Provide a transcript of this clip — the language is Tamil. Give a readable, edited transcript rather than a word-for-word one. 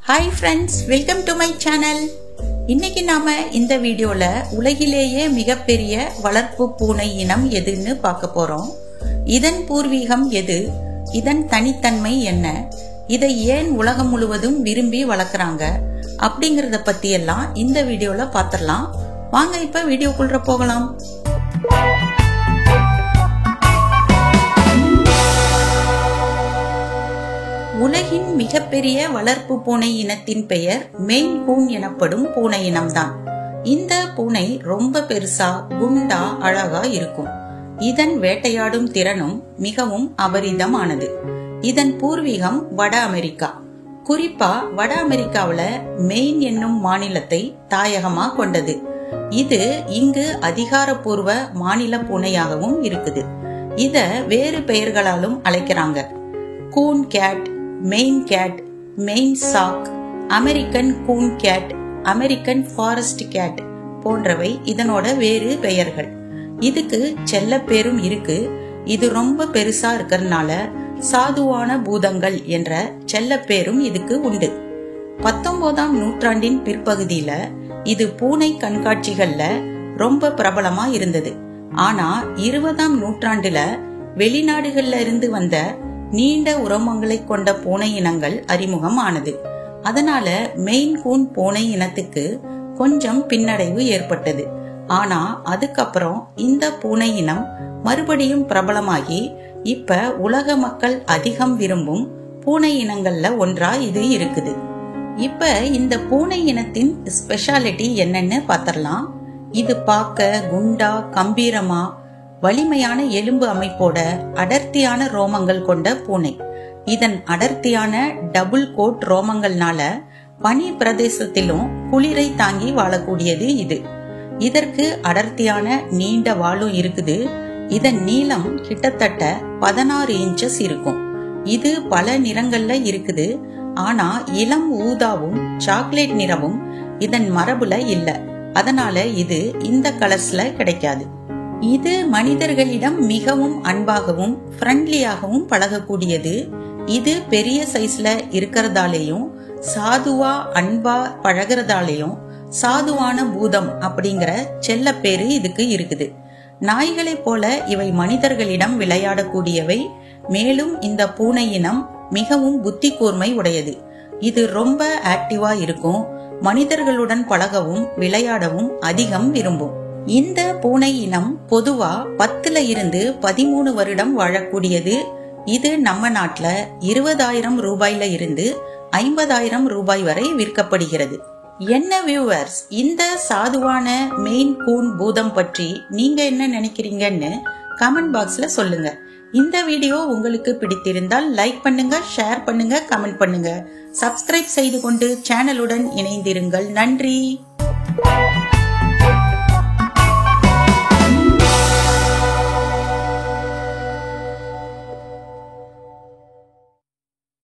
Hi friends, welcome to my channel. இன்னைக்கு நாம இந்த வீடியோல உலகிலேயே மிகப்பெரிய வளர்ப்பு பூனை இனம் எதுன்னு பார்க்க போறோம். இதன் பூர்வீகம் எது, இதன் தனித்தன்மை என்ன, இதை ஏன் உலகம் முழுவதும் விரும்பி வளர்க்குறாங்க அப்படிங்கறத பத்தி எல்லாம் இந்த வீடியோல பாத்திரலாம். வாங்க இப்ப வீடியோக்குள்ள போகலாம். உலகின் மிகப்பெரிய வளர்ப்பு பூனை இனத்தின் பெயர் மெயின் கூன் எனப்படும் பூனை இனம்தான். இந்த பூனை ரொம்ப பெருசா குண்டா அழகா இருக்கும். இதன் வேட்டையாடும் திறனும் மிகவும் அபரிதமானது. இதன் பூர்வீகம் வட அமெரிக்கா. குறிப்பா வட அமெரிக்காவில மெயின் என்னும் மாநிலத்தை தாயகமா கொண்டது. இது இங்கு அதிகாரப்பூர்வ மாநில பூனையாகவும் இருக்குது. இத வேறு பெயர்களாலும் அழைக்கிறாங்க. Coon cat, Maine cat, Maine shag, American coon cat, American forest cat போன்றவை இதனோட வேறு பெயர்கள். இதுக்கு செல்ல பேரும் இருக்கு. இது ரொம்ப பெருசா இருக்கிறதுனால சாதுவான பூதங்கள் என்ற செல்ல பேரும் இதுக்கு உண்டு. 19ஆம் நூற்றாண்டின் பிற்பகுதியில இது பூனை கண்காட்சிகள்ல ரொம்ப பிரபலமா இருந்தது. ஆனா 20ஆம் நூற்றாண்டுல வெளிநாடுகள்ல இருந்து வந்த நீண்ட உரோமங்களை கொண்ட பூனை இனங்கள் அறிமுகம் ஆனது. அதனால மெயின் கூன் பூனை இனத்துக்கு கொஞ்சம் பின்னடைவு ஏற்பட்டது. ஆனா அதுக்கப்புறம் இந்த பூனை இனம் மறுபடியும் பிரபலமாகி இப்ப உலக மக்கள் அதிகம் விரும்பும் பூனை இனங்கள்ல ஒன்றா இது இருக்குது. இப்ப இந்த பூனை இனத்தின் ஸ்பெஷாலிட்டி என்னன்னு பாத்திரலாம். இது பார்க்க குண்டா, கம்பீரமா, வலிமையான எலும்பு அமைப்போட அடர்த்தியான ரோமங்கள் கொண்ட பூனை. இதன் அடர்த்தியான டபுள் கோட் ரோமங்கள்னால பனி பிரதேசத்திலும் குளிரை தாங்கி வாழக்கூடியது இது. இதற்கு அடர்த்தியான நீண்ட வாலும் இருக்குது. இதன் நீளம் கிட்டத்தட்ட 16 இன்ச்சஸ் இருக்கும். இது பல நிறங்கள்ல இருக்குது. ஆனா இளம் ஊதாவும் சாக்லேட் நிறமும் இதன் மரபுல இல்ல. அதனால இது இந்த கலர்ஸ்ல கிடைக்காது. இது மனிதர்களிடம் மிகவும் அன்பாகவும் ஃப்ரெண்ட்லியாகவும் பழகக்கூடியது. இது பெரிய சைஸ்ல இருக்கிறதாலேயும் சாதுவா அன்பா பழகிறதாலேயும் சாதுவான பூதம் அப்படிங்கிற செல்ல பேரு இதுக்கு இருக்குது. நாய்களை போல இவை மனிதர்களிடம் விளையாடக்கூடியவை. மேலும் இந்த பூனை இனம் மிகவும் புத்தி கூர்மை உடையது. இது ரொம்ப ஆக்டிவா இருக்கும். மனிதர்களுடன் பழகவும் விளையாடவும் அதிகம் விரும்பும். இந்த பூனை இனம் பொதுவா 10ல இருந்து 13 வருடம் வாழக்கூடியது. இது நம்ம நாட்டுல 20,000 ரூபாயில இருந்து 50,000 ரூபாய் வரை விற்கப்படுகிறது. என்ன வியூவர்ஸ், இந்த சாதுவான மெயின் கூன் பூதம் பற்றி நீங்க என்ன நினைக்கிறீங்கன்னு கமெண்ட் பாக்ஸ்ல சொல்லுங்க. இந்த வீடியோ உங்களுக்கு பிடித்திருந்தால் லைக் பண்ணுங்க, ஷேர் பண்ணுங்க, கமெண்ட் பண்ணுங்க. சப்ஸ்கிரைப் செய்து கொண்டு சேனலுடன் இணைந்திருங்கள். நன்றி.